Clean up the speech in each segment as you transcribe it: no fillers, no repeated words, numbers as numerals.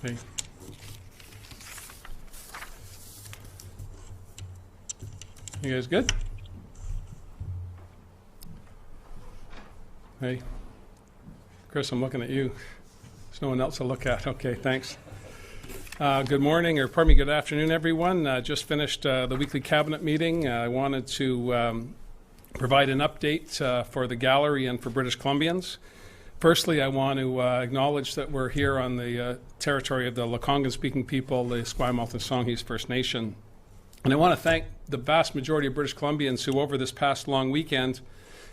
Hey. You guys good? Hey. Chris, I'm looking at you. There's no one else to look at. Okay, thanks. Good morning, or pardon me, good afternoon, everyone. Just finished the weekly cabinet meeting. I wanted to provide an update for the gallery and for British Columbians. Firstly, I want to acknowledge that we're here on the territory of the Lekwungen-speaking people, the Esquimalt and Songhees First Nation. And I want to thank the vast majority of British Columbians who, over this past long weekend,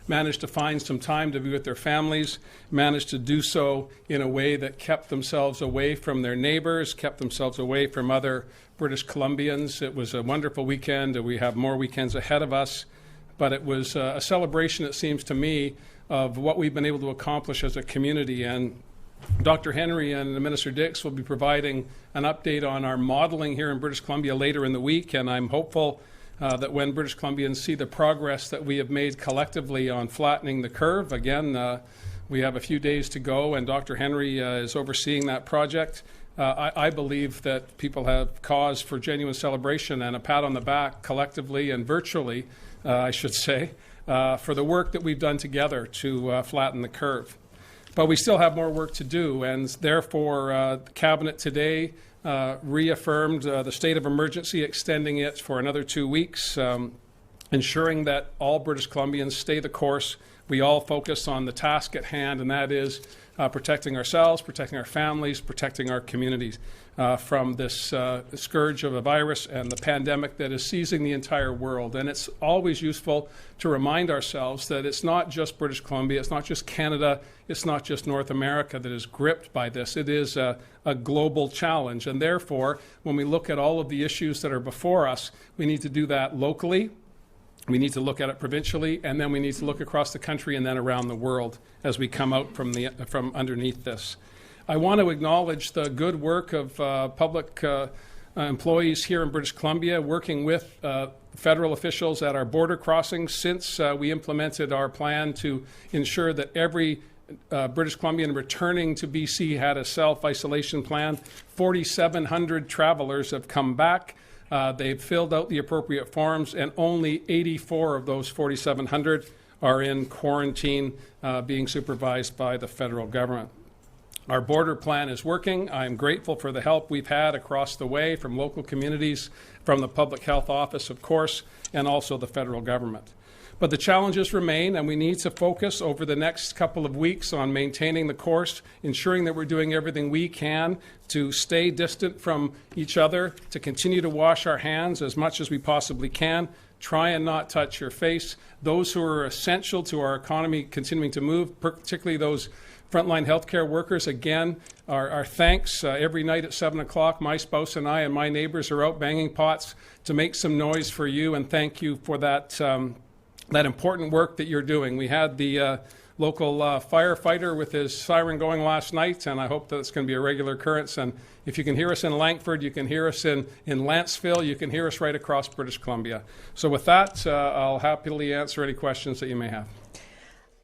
managed to find some time to be with their families, managed to do so in a way that kept themselves away from their neighbors, kept themselves away from other British Columbians. It was a wonderful weekend, and we have more weekends ahead of us. But it was a celebration, it seems to me, of what we've been able to accomplish as a community. And Dr. Henry and Minister Dix will be providing an update on our modeling here in British Columbia later in the week, and I'm hopeful that when British Columbians see the progress that we have made collectively on flattening the curve, again, we have a few days to go, and Dr. Henry is overseeing that project. I believe that people have cause for genuine celebration and a pat on the back collectively and virtually, I should say, for the work that we've done together to flatten the curve. But we still have more work to do, and therefore the Cabinet today reaffirmed the state of emergency, extending it for another 2 weeks, ensuring that all British Columbians stay the course. We all focus on the task at hand, and that is protecting ourselves, protecting our families, protecting our communities from this scourge of a virus and the pandemic that is seizing the entire world. And it's always useful to remind ourselves that it's not just British Columbia, it's not just Canada, it's not just North America that is gripped by this. It is a global challenge. And therefore, when we look at all of the issues that are before us, we need to do that locally. We need to look at it provincially, and then we need to look across the country and then around the world as we come out from underneath this. I want to acknowledge the good work of public employees here in British Columbia, working with federal officials at our border crossings since we implemented our plan to ensure that every British Columbian returning to BC had a self-isolation plan. 4,700 travelers have come back. They've filled out the appropriate forms, and only 84 of those 4,700 are in quarantine being supervised by the federal government. Our border plan is working. I'm grateful for the help we've had across the way from local communities, from the Public Health Office, of course, and also the federal government. But the challenges remain, and we need to focus over the next couple of weeks on maintaining the course, ensuring that we're doing everything we can to stay distant from each other, to continue to wash our hands as much as we possibly can, try and not touch your face. Those who are essential to our economy continuing to move, particularly those frontline healthcare workers, again, our thanks. Every night at 7 o'clock, my spouse and I and my neighbors are out banging pots to make some noise for you, and thank you for that that important work that you're doing. We had the local firefighter with his siren going last night, and I hope that it's going to be a regular occurrence. And if you can hear us in Langford, you can hear us in Lanceville, you can hear us right across British Columbia. So with that, I'll happily answer any questions that you may have.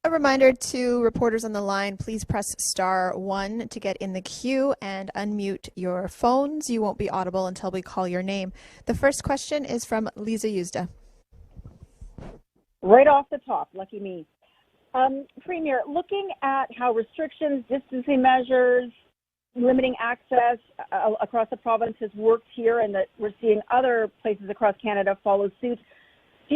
A reminder to reporters on the line, please press *1 to get in the queue and unmute your phones. You won't be audible until we call your name. The first question is from Lisa Yuzda. Right off the top, lucky me. Premier, looking at how restrictions, distancing measures, limiting access across the province has worked here, and that we're seeing other places across Canada follow suit, do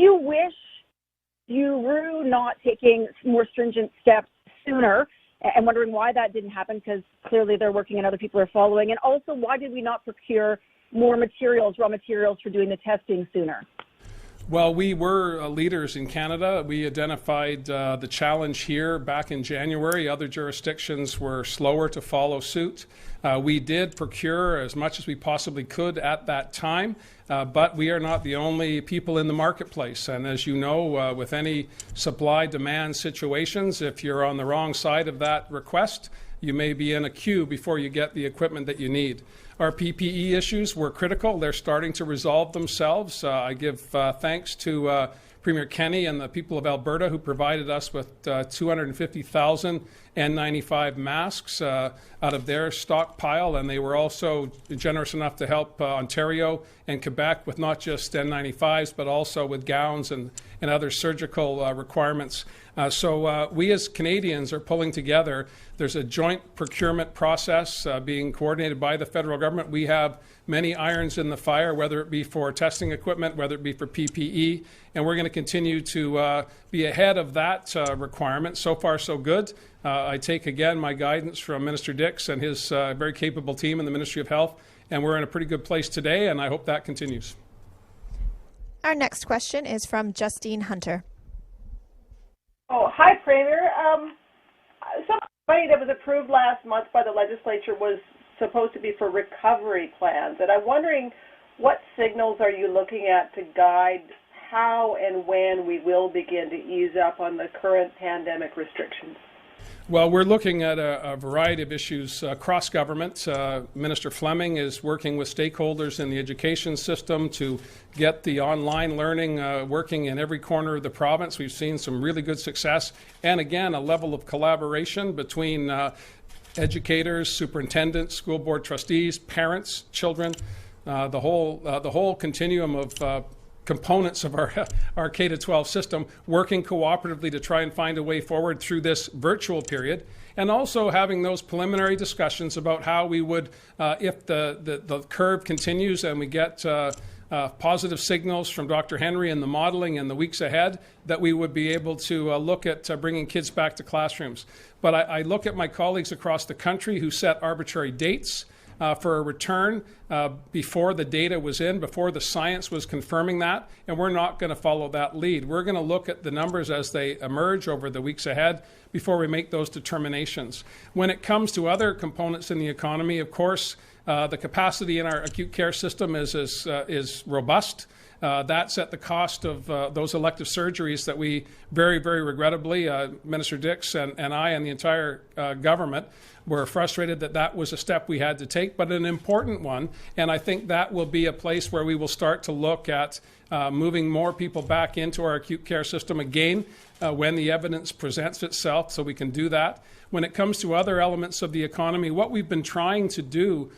you rue not taking more stringent steps sooner, and wondering why that didn't happen, because clearly they're working and other people are following? And also, why did we not procure more materials, raw materials, for doing the testing sooner? Well, we were leaders in Canada. We identified the challenge here back in January. Other jurisdictions were slower to follow suit. We did procure as much as we possibly could at that time, but we are not the only people in the marketplace. And as you know, with any supply-demand situations, if you're on the wrong side of that request, you may be in a queue before you get the equipment that you need. Our PPE issues were critical. They're starting to resolve themselves. I give thanks to Premier Kenney and the people of Alberta who provided us with 250,000 N95 masks out of their stockpile, and they were also generous enough to help Ontario and Quebec with not just N95s but also with gowns and other surgical requirements. So we as Canadians are pulling together. There's a joint procurement process being coordinated by the federal government. We have many irons in the fire, whether it be for testing equipment, whether it be for PPE, and we're going to continue to be ahead of that requirement. So far, so good. I take again my guidance from Minister Dix and his very capable team in the Ministry of Health, and we're in a pretty good place today, and I hope that continues. Our next question is from Justine Hunter. Oh, hi, Premier. Some money that was approved last month by the legislature was supposed to be for recovery plans, and I'm wondering what signals are you looking at to guide how and when we will begin to ease up on the current pandemic restrictions? Well, we're looking at a variety of issues across government. Minister Fleming is working with stakeholders in the education system to get the online learning working in every corner of the province. We've seen some really good success, and again, a level of collaboration between educators, superintendents, school board trustees, parents, children, the whole continuum of components of our K-12 system working cooperatively to try and find a way forward through this virtual period, and also having those preliminary discussions about how we would, if the curve continues and we get positive signals from Dr. Henry and the modeling in the weeks ahead, that we would be able to look at bringing kids back to classrooms. But I look at my colleagues across the country who set arbitrary dates for a return before the data was in, before the science was confirming that, and we're not going to follow that lead. We're going to look at the numbers as they emerge over the weeks ahead before we make those determinations. When it comes to other components in the economy, of course, the capacity in our acute care system is robust. That's at the cost of those elective surgeries that we very, very regrettably, Minister Dix and I and the entire government were frustrated that was a step we had to take, but an important one. And I think that will be a place where we will start to look at moving more people back into our acute care system again when the evidence presents itself, so we can do that. When it comes to other elements of the economy, what we've been trying to do,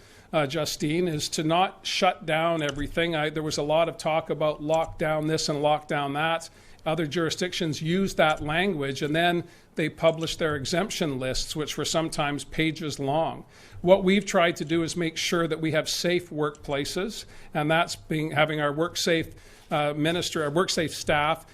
Justine, is to not shut down everything. There was a lot of talk about lockdown this and lockdown that. Other jurisdictions used that language, and then they published their exemption lists, which were sometimes pages long. What we've tried to do is make sure that we have safe workplaces, and that's having our WorkSafe minister, our WorkSafe staff,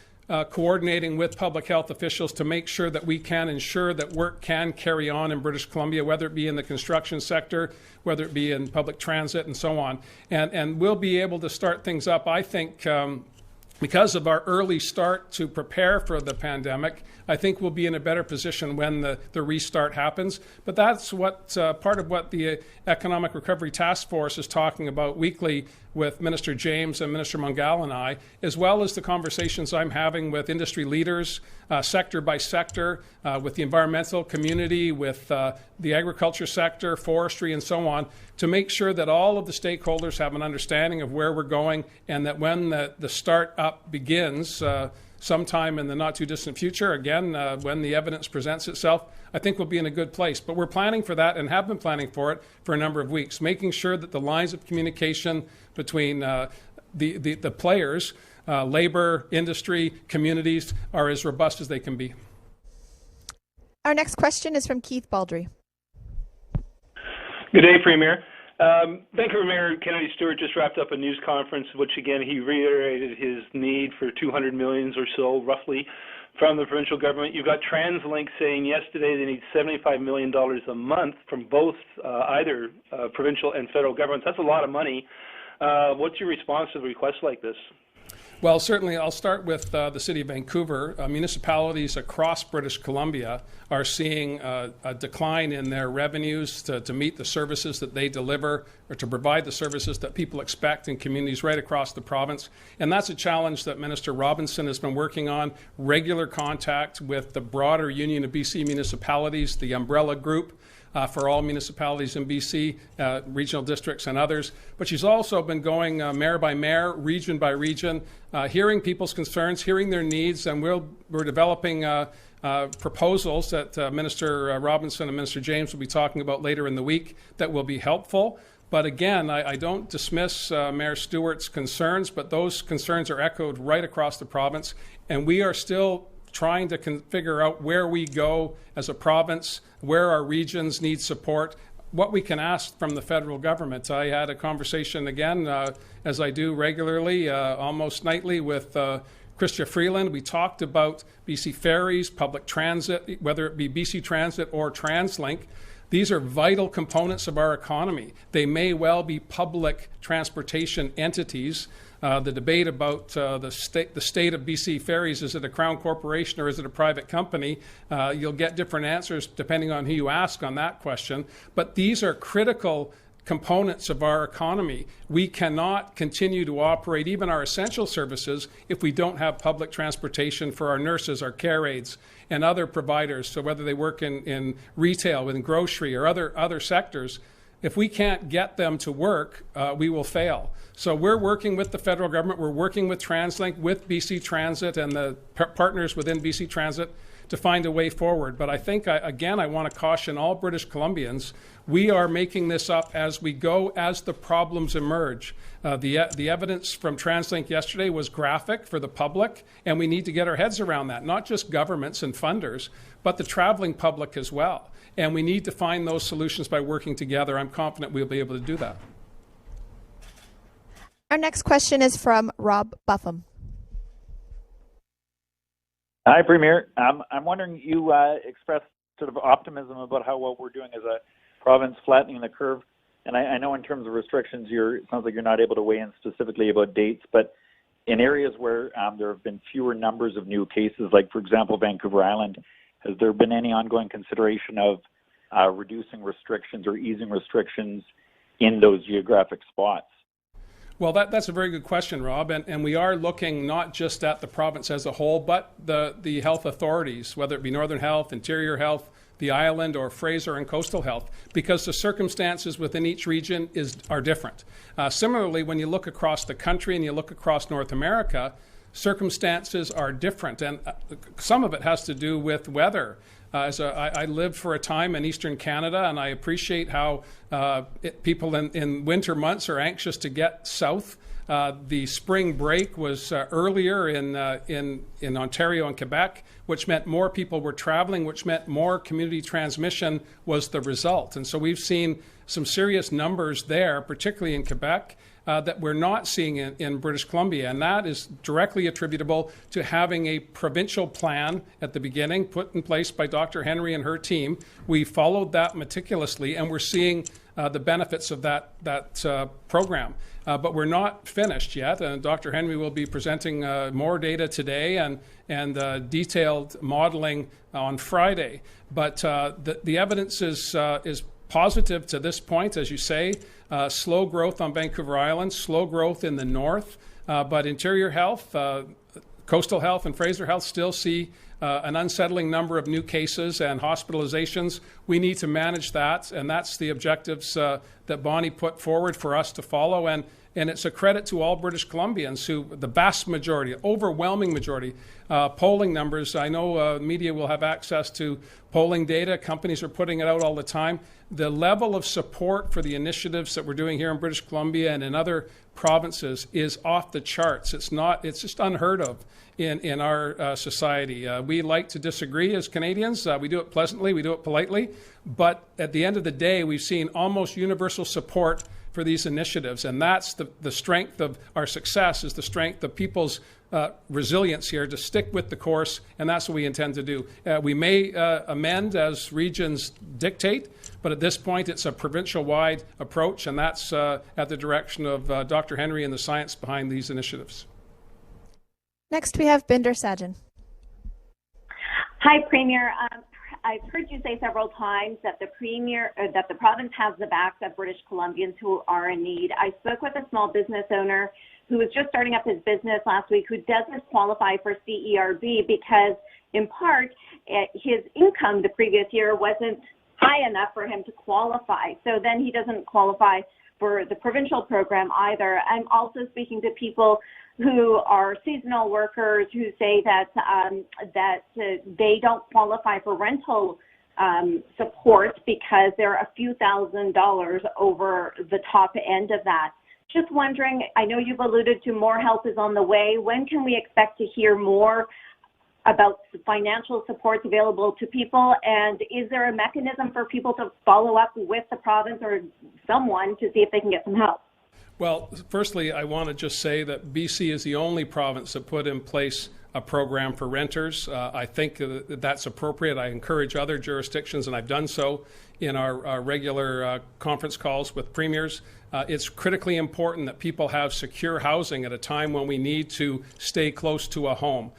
coordinating with public health officials to make sure that we can ensure that work can carry on in British Columbia, whether it be in the construction sector, whether it be in public transit, and so on. And we'll be able to start things up, I think, because of our early start to prepare for the pandemic. I think we'll be in a better position when the restart happens. But that's what part of what the Economic Recovery Task Force is talking about weekly with Minister James and Minister Mungal and I, as well as the conversations I'm having with industry leaders, sector by sector, with the environmental community, with the agriculture sector, forestry, and so on, to make sure that all of the stakeholders have an understanding of where we're going, and that when the start up begins, sometime in the not too distant future, again, when the evidence presents itself, I think we'll be in a good place. But we're planning for that and have been planning for it for a number of weeks, making sure that the lines of communication between the players, labor, industry, communities, are as robust as they can be. Our next question is from Keith Baldry. Good day, Premier. Vancouver Mayor Stuarts just wrapped up a news conference, which again he reiterated his need for $200 million or so, roughly, from the provincial government. You've got TransLink saying yesterday they need $75 million a month from both either provincial and federal governments. That's a lot of money. What's your response to a request like this? Well, certainly I'll start with the City of Vancouver. Municipalities across British Columbia are seeing a decline in their revenues to meet the services that they deliver, or to provide the services that people expect in communities right across the province. And that's a challenge that Minister Robinson has been working on, regular contact with the broader Union of BC Municipalities, the umbrella group, for all municipalities in BC, regional districts and others. But she's also been going mayor by mayor, region by region, hearing people's concerns, hearing their needs, and we're developing proposals that Minister Robinson and Minister James will be talking about later in the week that will be helpful. But again, I don't dismiss Mayor Stuarts' concerns, but those concerns are echoed right across the province, and we are still trying to figure out where we go as a province, where our regions need support, what we can ask from the federal government. I had a conversation again, as I do regularly, almost nightly, with Chrystia Freeland. We talked about BC Ferries, public transit, whether it be BC Transit or TransLink. These are vital components of our economy. They may well be public transportation entities. The debate about the state of BC Ferries, is it a Crown corporation or is it a private company? You'll get different answers depending on who you ask on that question. But these are critical components of our economy. We cannot continue to operate even our essential services if we don't have public transportation for our nurses, our care aides, and other providers. So whether they work in retail, in grocery, or other sectors, if we can't get them to work, we will fail. So we're working with the federal government, we're working with TransLink, with BC Transit and the partners within BC Transit to find a way forward. But I think, again, I want to caution all British Columbians, we are making this up as we go, as the problems emerge. The evidence from TransLink yesterday was graphic for the public, and we need to get our heads around that, not just governments and funders, but the traveling public as well. And we need to find those solutions by working together. I'm confident we'll be able to do that. Our next question is from Rob Buffum. Hi, Premier. I'm wondering, you expressed sort of optimism about how well we're doing as a province, flattening the curve. And I know in terms of restrictions, it sounds like you're not able to weigh in specifically about dates, but in areas where there have been fewer numbers of new cases, like, for example, Vancouver Island, has there been any ongoing consideration of reducing restrictions or easing restrictions in those geographic spots? Well, that's a very good question, Rob, and we are looking not just at the province as a whole, but the health authorities, whether it be Northern Health, Interior Health, the Island, or Fraser and Coastal Health, because the circumstances within each region are different. Similarly, when you look across the country and you look across North America, circumstances are different, and some of it has to do with weather. I lived for a time in Eastern Canada, and I appreciate how people in winter months are anxious to get south. The spring break was earlier in Ontario and Quebec, which meant more people were traveling, which meant more community transmission was the result. And so we've seen some serious numbers there, particularly in Quebec, that we're not seeing in British Columbia. And that is directly attributable to having a provincial plan at the beginning put in place by Dr. Henry and her team. We followed that meticulously, and we're seeing the benefits of that program. But we're not finished yet, and Dr. Henry will be presenting more data today and detailed modeling on Friday. But the evidence is positive to this point, as you say. Slow growth on Vancouver Island, slow growth in the north, but Interior Health, Coastal Health, and Fraser Health still see an unsettling number of new cases and hospitalizations. We need to manage that, and that's the objectives that Bonnie put forward for us to follow. And it's a credit to all British Columbians who, the vast majority, overwhelming majority, polling numbers. I know media will have access to polling data. Companies are putting it out all the time. The level of support for the initiatives that we're doing here in British Columbia and in other provinces is off the charts. It's just unheard of in our society. We like to disagree as Canadians. We do it pleasantly, we do it politely, but at the end of the day, we've seen almost universal support for these initiatives, and that's the strength of our success, is the strength of people's resilience here to stick with the course, and that's what we intend to do. We may amend as regions dictate, but at this point it's a provincial-wide approach, and that's at the direction of Dr. Henry and the science behind these initiatives. Next we have Binder Sajan. Hi, Premier. I've heard you say several times that the province has the backs of British Columbians who are in need. I spoke with a small business owner who was just starting up his business last week who doesn't qualify for CERB because, in part, his income the previous year wasn't high enough for him to qualify. So then he doesn't qualify for the provincial program either. I'm also speaking to people who are seasonal workers who say that they don't qualify for rental support because they're a few $1,000s over the top end of that. Just wondering, I know you've alluded to more help is on the way. When can we expect to hear more about financial supports available to people? And is there a mechanism for people to follow up with the province or someone to see if they can get some help? Well, firstly, I want to just say that BC is the only province that put in place a program for renters. I think that's appropriate. I encourage other jurisdictions, and I've done so in our regular conference calls with premiers. It's critically important that people have secure housing at a time when we need to stay close to a home.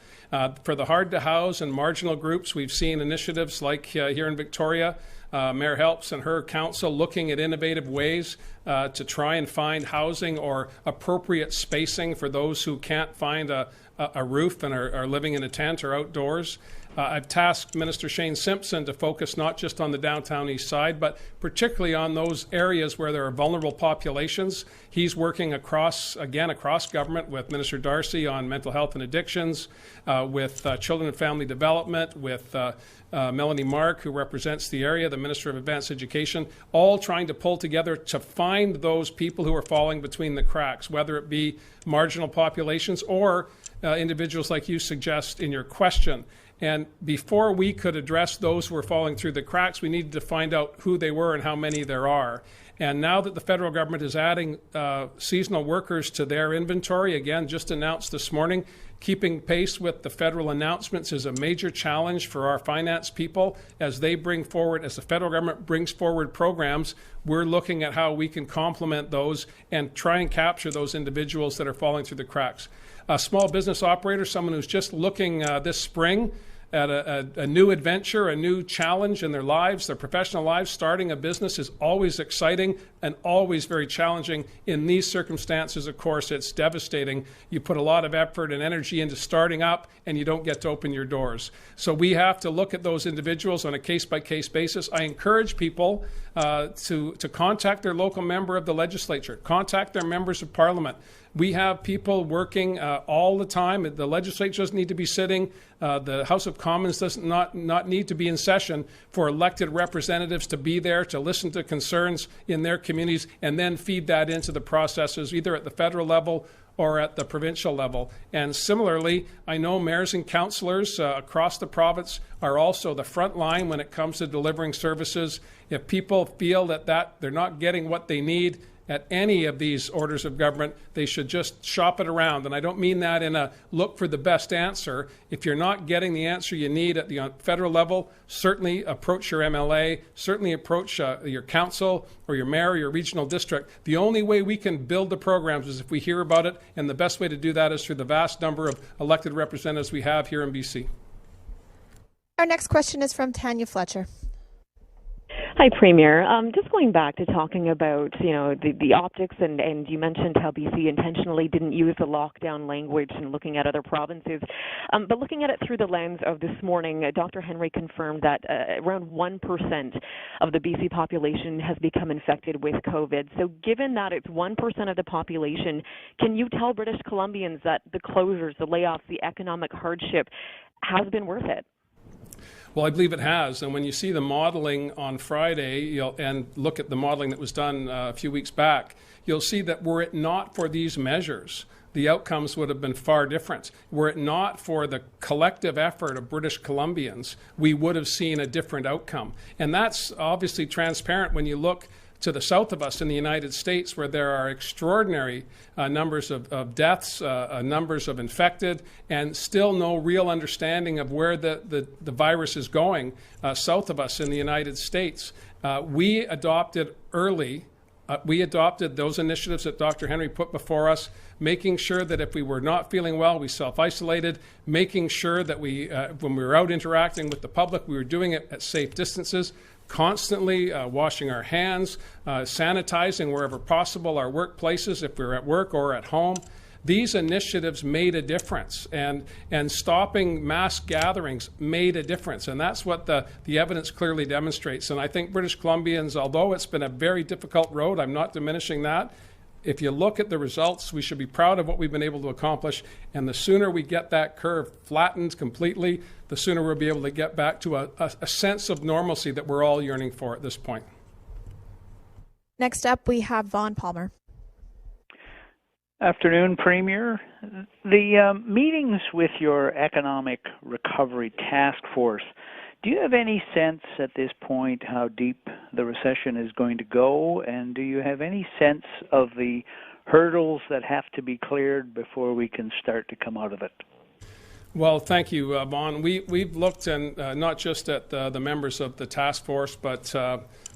For the hard-to-house and marginal groups, we've seen initiatives like here in Victoria, Mayor Helps and her council looking at innovative ways to try and find housing or appropriate spacing for those who can't find a roof and are living in a tent or outdoors. I've tasked Minister Shane Simpson to focus not just on the downtown east side, but particularly on those areas where there are vulnerable populations. He's working across government with Minister Darcy on mental health and addictions, with Children and Family Development, with Melanie Mark, who represents the area, the Minister of Advanced Education, all trying to pull together to find those people who are falling between the cracks, whether it be marginal populations or individuals like you suggest in your question. And before we could address those who were falling through the cracks, we needed to find out who they were and how many there are. And now that the federal government is adding seasonal workers to their inventory, again, just announced this morning, keeping pace with the federal announcements is a major challenge for our finance people as they bring forward, as the federal government brings forward programs. We're looking at how we can complement those and try and capture those individuals that are falling through the cracks. A small business operator, someone who's just looking this spring at a new adventure, a new challenge in their lives, their professional lives. Starting a business is always exciting and always very challenging. In these circumstances, of course, it's devastating. You put a lot of effort and energy into starting up and you don't get to open your doors. So we have to look at those individuals on a case-by-case basis. I encourage people to contact their local member of the legislature, contact their members of parliament. We have people working all the time. The legislature doesn't need to be sitting. The House of Commons does not need to be in session for elected representatives to be there to listen to concerns in their communities and then feed that into the processes either at the federal level or at the provincial level. And similarly, I know mayors and councillors across the province are also the front line when it comes to delivering services. If people feel that they're not getting what they need at any of these orders of government, they should just shop it around. And I don't mean that in a look for the best answer. If you're not getting the answer you need at the federal level, certainly approach your MLA, certainly approach your council or your mayor or your regional district. The only way we can build the programs is if we hear about it, and the best way to do that is through the vast number of elected representatives we have here in BC. Our next question is from Tanya Fletcher. Hi, Premier. Just going back to talking about, the optics, and you mentioned how BC intentionally didn't use the lockdown language and looking at other provinces. But looking at it through the lens of this morning, Dr. Henry confirmed that around 1% of the BC population has become infected with COVID. So given that it's 1% of the population, can you tell British Columbians that the closures, the layoffs, the economic hardship has been worth it? Well, I believe it has. And when you see the modeling on Friday and look at the modeling that was done a few weeks back, you'll see that were it not for these measures, the outcomes would have been far different. Were it not for the collective effort of British Columbians, we would have seen a different outcome. And that's obviously transparent when you look to the south of us in the United States, where there are extraordinary numbers of deaths, numbers of infected, and still no real understanding of where the virus is going south of us in the United States. We adopted early. We adopted those initiatives that Dr. Henry put before us, making sure that if we were not feeling well, we self-isolated, making sure that when we were out interacting with the public, we were doing it at safe distances, constantly washing our hands, sanitizing wherever possible our workplaces if we're at work or at home. These initiatives made a difference, and stopping mass gatherings made a difference, and that's what the evidence clearly demonstrates. And I think British Columbians, although it's been a very difficult road, I'm not diminishing that, if you look at the results, we should be proud of what we've been able to accomplish, and the sooner we get that curve flattened completely, the sooner we'll be able to get back to a sense of normalcy that we're all yearning for at this point. Next up, we have Vaughn Palmer. Afternoon, Premier. The meetings with your economic recovery task force, do you have any sense at this point how deep the recession is going to go? And do you have any sense of the hurdles that have to be cleared before we can start to come out of it? Well, thank you, Vaughn. We've looked, and not just at the members of the task force, but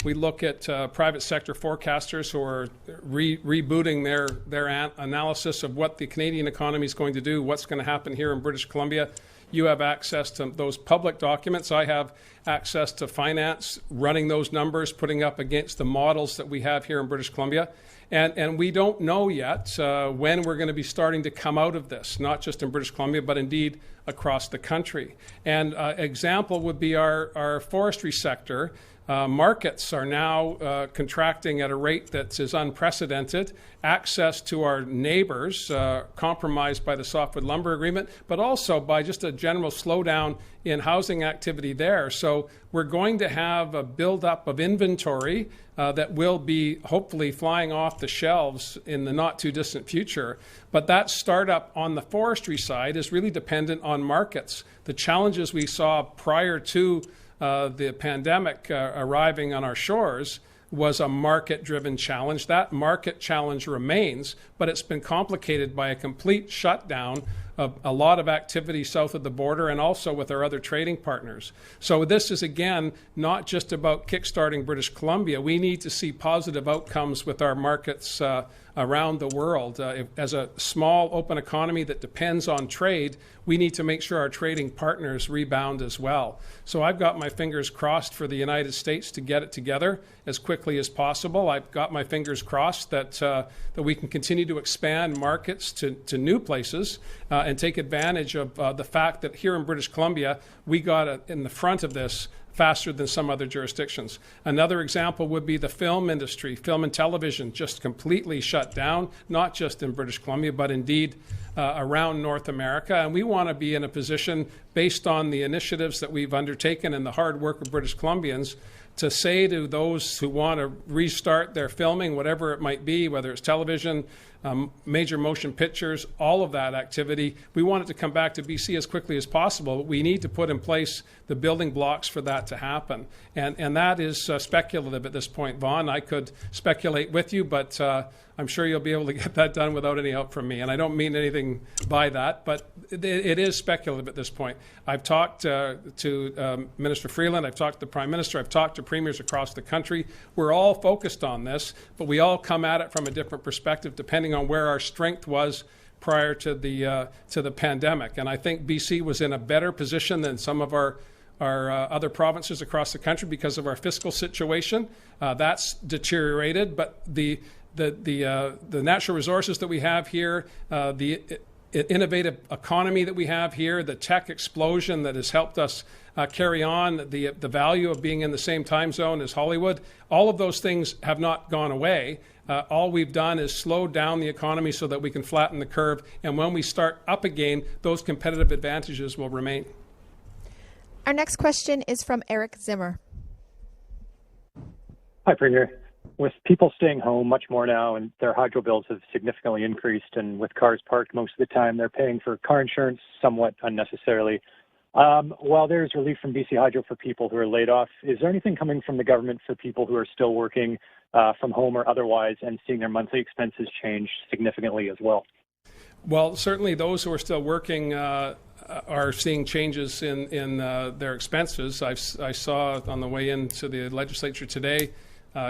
we look at private sector forecasters who are rebooting their analysis of what the Canadian economy is going to do, what's going to happen here in British Columbia. You have access to those public documents. I have access to finance, running those numbers, putting up against the models that we have here in British Columbia. And we don't know yet when we're going to be starting to come out of this, not just in British Columbia, but indeed across the country. And example would be our forestry sector. Markets are now contracting at a rate that is unprecedented. Access to our neighbors, compromised by the softwood lumber agreement, but also by just a general slowdown in housing activity there. So we're going to have a buildup of inventory that will be hopefully flying off the shelves in the not too distant future. But that startup on the forestry side is really dependent on markets. The challenges we saw prior to the pandemic arriving on our shores was a market-driven challenge. That market challenge remains, but it's been complicated by a complete shutdown of a lot of activity south of the border and also with our other trading partners. So this is, again, not just about kickstarting British Columbia. We need to see positive outcomes with our markets around the world. As a small, open economy that depends on trade, we need to make sure our trading partners rebound as well. So I've got my fingers crossed for the United States to get it together as quickly as possible. I've got my fingers crossed that we can continue to expand markets to new places and take advantage of the fact that here in British Columbia, we got in the front of this faster than some other jurisdictions. Another example would be the film industry. Film and television just completely shut down, not just in British Columbia, but indeed around North America. And we want to be in a position, based on the initiatives that we've undertaken and the hard work of British Columbians, to say to those who want to restart their filming, whatever it might be, whether it's television, major motion pictures, all of that activity, we want it to come back to BC as quickly as possible. But we need to put in place the building blocks for that to happen. And that is speculative at this point, Vaughn. I could speculate with you, but I'm sure you'll be able to get that done without any help from me. And I don't mean anything by that, but it is speculative at this point. I've talked to Minister Freeland, I've talked to the Prime Minister, I've talked to premiers across the country. We're all focused on this, but we all come at it from a different perspective depending on where our strength was prior to the pandemic. And I think BC was in a better position than some of our other provinces across the country because of our fiscal situation. That's deteriorated, but the natural resources that we have here, the innovative economy that we have here, the tech explosion that has helped us carry on, the value of being in the same time zone as Hollywood, all of those things have not gone away. All we've done is slow down the economy so that we can flatten the curve. And when we start up again, those competitive advantages will remain. Our next question is from Eric Zimmer. Hi, Premier. With people staying home much more now and their hydro bills have significantly increased, and with cars parked most of the time, they're paying for car insurance somewhat unnecessarily. While there's relief from BC Hydro for people who are laid off, is there anything coming from the government for people who are still working from home or otherwise and seeing their monthly expenses change significantly as well? Well, certainly those who are still working are seeing changes in their expenses. I saw on the way into the legislature today,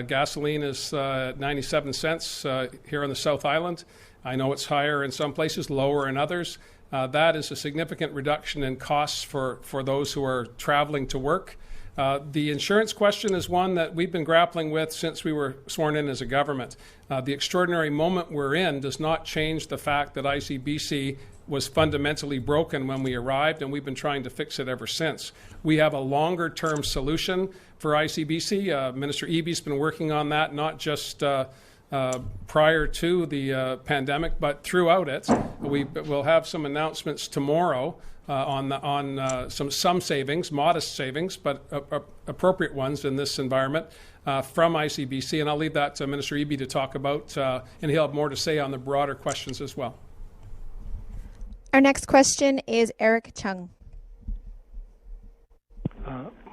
gasoline is 97 cents here on the South Island. I know it's higher in some places, lower in others. That is a significant reduction in costs for those who are traveling to work. The insurance question is one that we've been grappling with since we were sworn in as a government. The extraordinary moment we're in does not change the fact that ICBC was fundamentally broken when we arrived, and we've been trying to fix it ever since. We have a longer-term solution for ICBC. Minister Eby's been working on that, not just prior to the pandemic, but throughout it. We'll have some announcements tomorrow on some savings, modest savings, but appropriate ones in this environment from ICBC, and I'll leave that to Minister Eby to talk about, and he'll have more to say on the broader questions as well. Our next question is Eric Chung.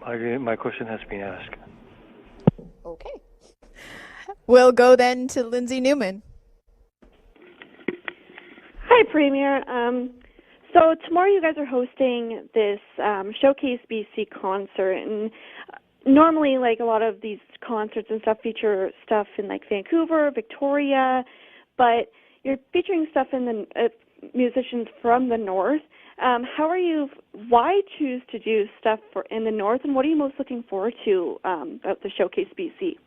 My question has been asked. Okay. We'll go then to Lindsay Newman. Hi, Premier. So tomorrow you guys are hosting this Showcase BC concert, and normally, like, a lot of these concerts and stuff feature stuff in like Vancouver, Victoria, but you're featuring stuff in the musicians from the north. Why choose to do stuff in the north, and what are you most looking forward to about the Showcase BC?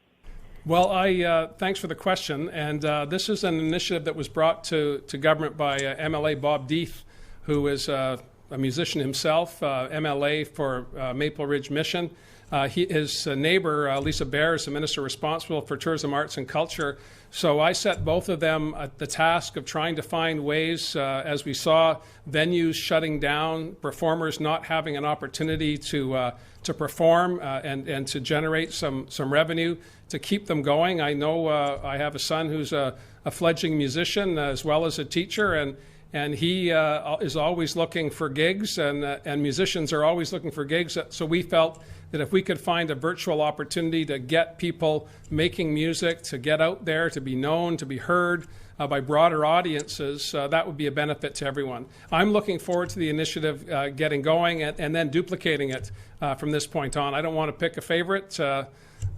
Well, thanks for the question, and this is an initiative that was brought to government by MLA Bob Deeth, who is a musician himself, MLA for Maple Ridge Mission. His neighbor, Lisa Bear, is the minister responsible for tourism, arts, and culture. So I set both of them the task of trying to find ways, as we saw venues shutting down, performers not having an opportunity to perform and to generate some revenue, to keep them going. I know I have a son who's a fledgling musician as well as a teacher, and he is always looking for gigs, and musicians are always looking for gigs. So we felt that if we could find a virtual opportunity to get people making music, to get out there, to be known, to be heard by broader audiences, that would be a benefit to everyone. I'm looking forward to the initiative getting going and then duplicating it from this point on. I don't want to pick a favorite.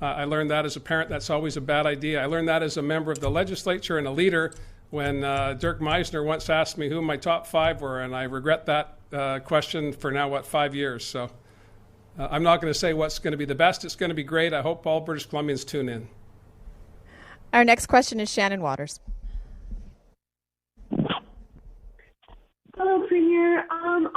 I learned that as a parent. That's always a bad idea. I learned that as a member of the legislature and a leader when Dirk Meisner once asked me who my top 5 were, and I regret that question for now, 5 years. So I'm not going to say what's going to be the best. It's going to be great. I hope all British Columbians tune in. Our next question is Shannon Waters. Hello, Premier. I'm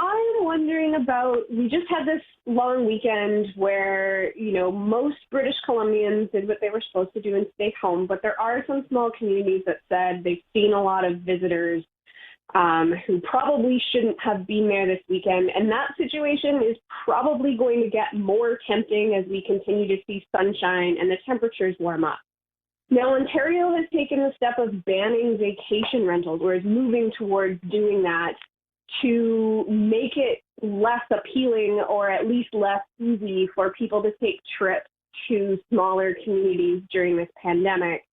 wondering about, we just had this long weekend where, most British Columbians did what they were supposed to do and stay home, but there are some small communities that said they've seen a lot of visitors who probably shouldn't have been there this weekend, and that situation is probably going to get more tempting as we continue to see sunshine and the temperatures warm up. Now, Ontario has taken the step of banning vacation rentals, or is moving towards doing that to make it less appealing, or at least less easy for people to take trips to smaller communities during this pandemic.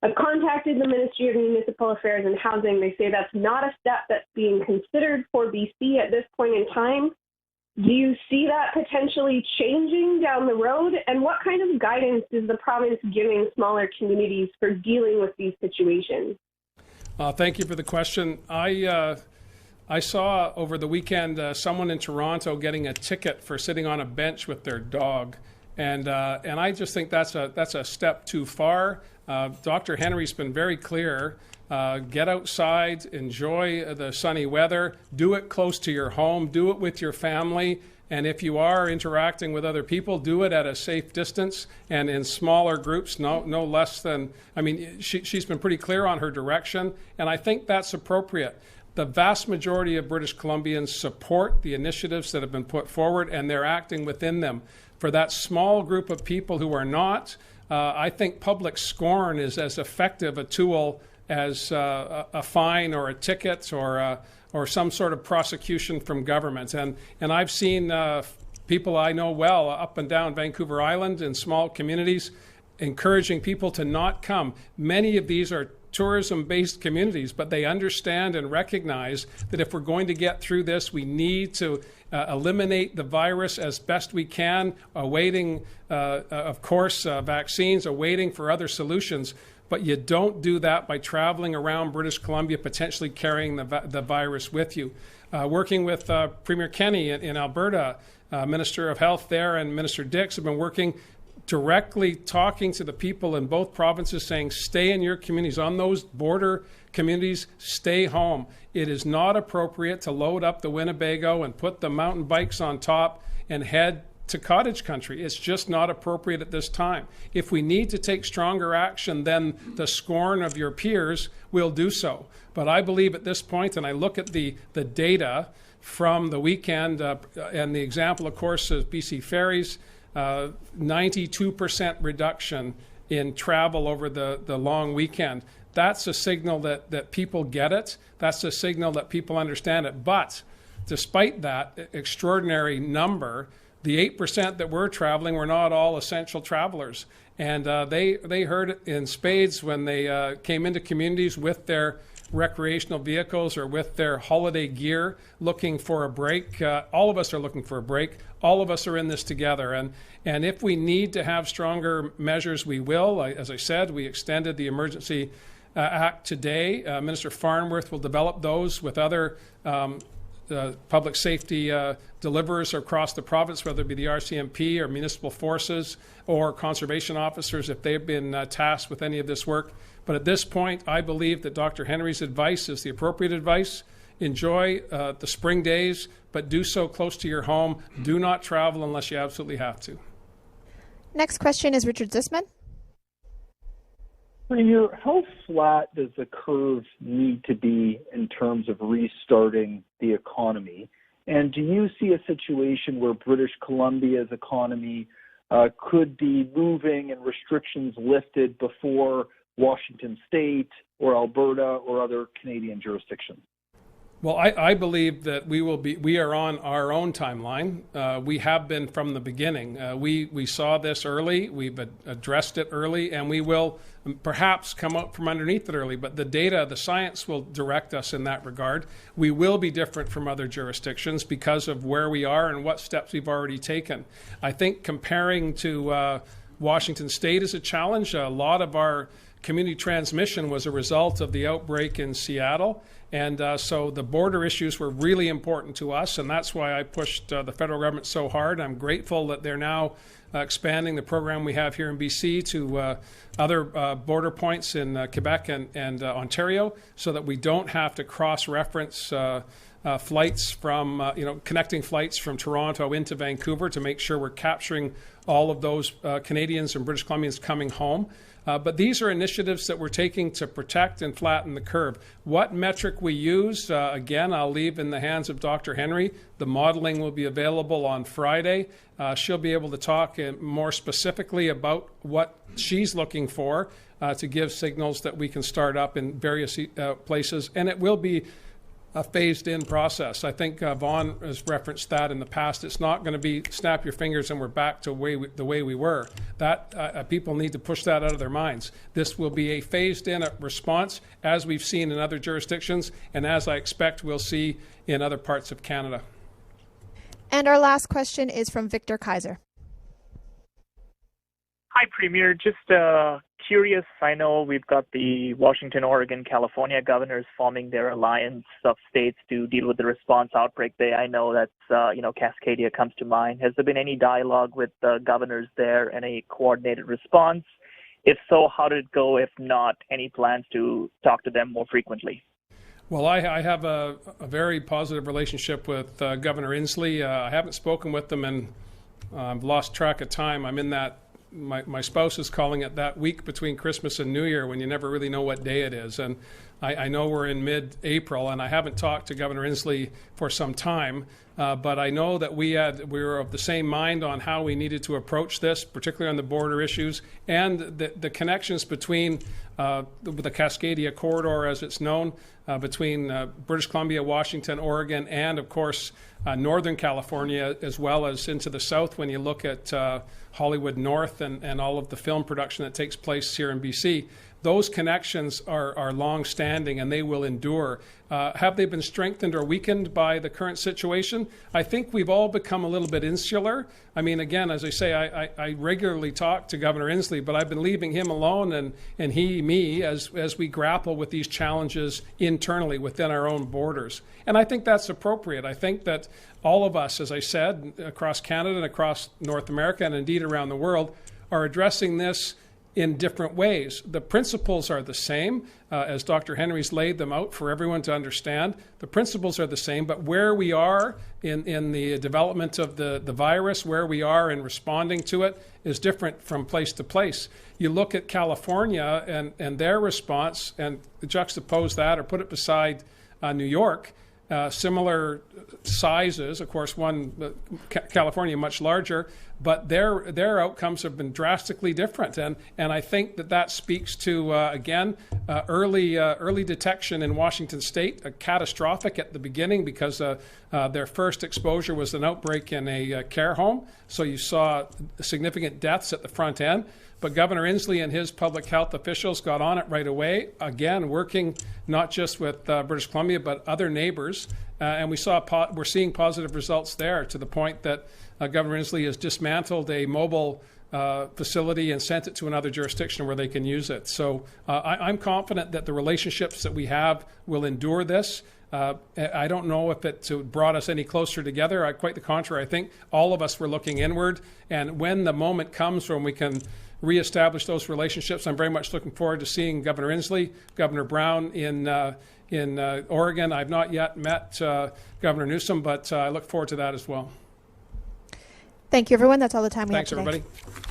I've contacted the Ministry of Municipal Affairs and Housing. They say that's not a step that's being considered for BC at this point in time. Do you see that potentially changing down the road? And what kind of guidance is the province giving smaller communities for dealing with these situations? Thank you for the question. I saw over the weekend someone in Toronto getting a ticket for sitting on a bench with their dog, and I just think that's a step too far. Dr. Henry's been very clear. Get outside, enjoy the sunny weather, do it close to your home, do it with your family, and if you are interacting with other people, do it at a safe distance and in smaller groups, no less than, she's been pretty clear on her direction, and I think that's appropriate. The vast majority of British Columbians support the initiatives that have been put forward, and they're acting within them. For that small group of people who are not, I think public scorn is as effective a tool as a fine or a ticket or some sort of prosecution from government. And I've seen people I know well up and down Vancouver Island in small communities encouraging people to not come. Many of these are tourism-based communities, but they understand and recognize that if we're going to get through this, we need to eliminate the virus as best we can, awaiting, of course, vaccines, awaiting for other solutions. But you don't do that by traveling around British Columbia, potentially carrying the virus with you. working with Premier Kenney in Alberta, Minister of Health there, and Minister Dix have been working directly talking to the people in both provinces, saying stay in your communities. On those border communities, stay home. It is not appropriate to load up the Winnebago and put the mountain bikes on top and head to cottage country. It's just not appropriate at this time. If we need to take stronger action than the scorn of your peers, we'll do so. But I believe at this point, and I look at the data from the weekend, and the example, of course, is BC Ferries, 92% reduction in travel over the long weekend. That's a signal that people get it. That's a signal that people understand it. But despite that extraordinary number, the 8% that were traveling were not all essential travelers. And they heard it in spades when they came into communities with their recreational vehicles or with their holiday gear looking for a break. All of us are looking for a break. All of us are in this together. And if we need to have stronger measures, we will. As I said, we extended the Emergency Act today. Minister Farnworth will develop those with other public safety deliverers across the province, whether it be the RCMP or municipal forces or conservation officers if they've been tasked with any of this work. But at this point, I believe that Dr. Henry's advice is the appropriate advice. Enjoy the spring days, but do so close to your home. Do not travel unless you absolutely have to. Next question is Richard Zisman. Premier, how flat does the curve need to be in terms of restarting the economy? And do you see a situation where British Columbia's economy could be moving and restrictions lifted before Washington State or Alberta or other Canadian jurisdictions? Well, I believe that we are on our own timeline. We have been from the beginning. We saw this early, we've addressed it early, and we will perhaps come up from underneath it early, but the data, the science will direct us in that regard. We will be different from other jurisdictions because of where we are and what steps we've already taken. I think comparing to Washington State is a challenge. A lot of our community transmission was a result of the outbreak in Seattle. And so the border issues were really important to us, and that's why I pushed the federal government so hard. I'm grateful that they're now expanding the program we have here in BC to other border points in Quebec and Ontario, so that we don't have to cross-reference flights from, connecting flights from Toronto into Vancouver to make sure we're capturing all of those Canadians and British Columbians coming home. But these are initiatives that we're taking to protect and flatten the curve. What metric we use, again, I'll leave in the hands of Dr. Henry. The modeling will be available on Friday. She'll be able to talk more specifically about what she's looking for to give signals that we can start up in various places. And it will be a phased-in process. I think Vaughn has referenced that in the past. It's not going to be snap your fingers and we're back to the way we were. That people need to push that out of their minds. This will be a phased-in response, as we've seen in other jurisdictions, and as I expect we'll see in other parts of Canada. And our last question is from Victor Kaiser. Hi, Premier. Just curious, I know we've got the Washington, Oregon, California governors forming their alliance of states to deal with the response outbreak there. I know that's, Cascadia comes to mind. Has there been any dialogue with the governors there and a coordinated response? If so, how did it go? If not, any plans to talk to them more frequently? Well, I have a very positive relationship with Governor Inslee. I haven't spoken with them, and I've lost track of time. I'm in that. My spouse is calling it that week between Christmas and New Year when you never really know what day it is. And I know we're in mid-April, and I haven't talked to Governor Inslee for some time, but I know that we were of the same mind on how we needed to approach this, particularly on the border issues and the connections between the Cascadia corridor, as it's known, between British Columbia, Washington, Oregon, and of course Northern California, as well as into the south when you look at Hollywood North and all of the film production that takes place here in BC. those connections are long-standing and they will endure. Have they been strengthened or weakened by the current situation? I think we've all become a little bit insular. I mean, again, as I say, I regularly talk to Governor Inslee, but I've been leaving him alone and he, me, as we grapple with these challenges internally within our own borders. And I think that's appropriate. I think that all of us, as I said, across Canada and across North America and indeed around the world, are addressing this in different ways. The principles are the same, as Dr. Henry's laid them out for everyone to understand. The principles are the same, but where we are in the development of the virus, where we are in responding to it, is different from place to place. You look at California and their response and juxtapose that or put it beside New York, similar sizes, of course, California much larger, but their outcomes have been drastically different, and I think that speaks to again early detection in Washington State, catastrophic at the beginning because their first exposure was an outbreak in a care home, so you saw significant deaths at the front end. But Governor Inslee and his public health officials got on it right away, again, working not just with British Columbia, but other neighbors. And we're seeing positive results there to the point that Governor Inslee has dismantled a mobile facility and sent it to another jurisdiction where they can use it. So I'm confident that the relationships that we have will endure this. I don't know if it brought us any closer together. Quite the contrary. I think all of us were looking inward. And when the moment comes when we can reestablish those relationships, I'm very much looking forward to seeing Governor Inslee, Governor Brown in Oregon. I've not yet met Governor Newsom, but I look forward to that as well. Thank you, everyone. That's all the time we have today. Thanks, everybody.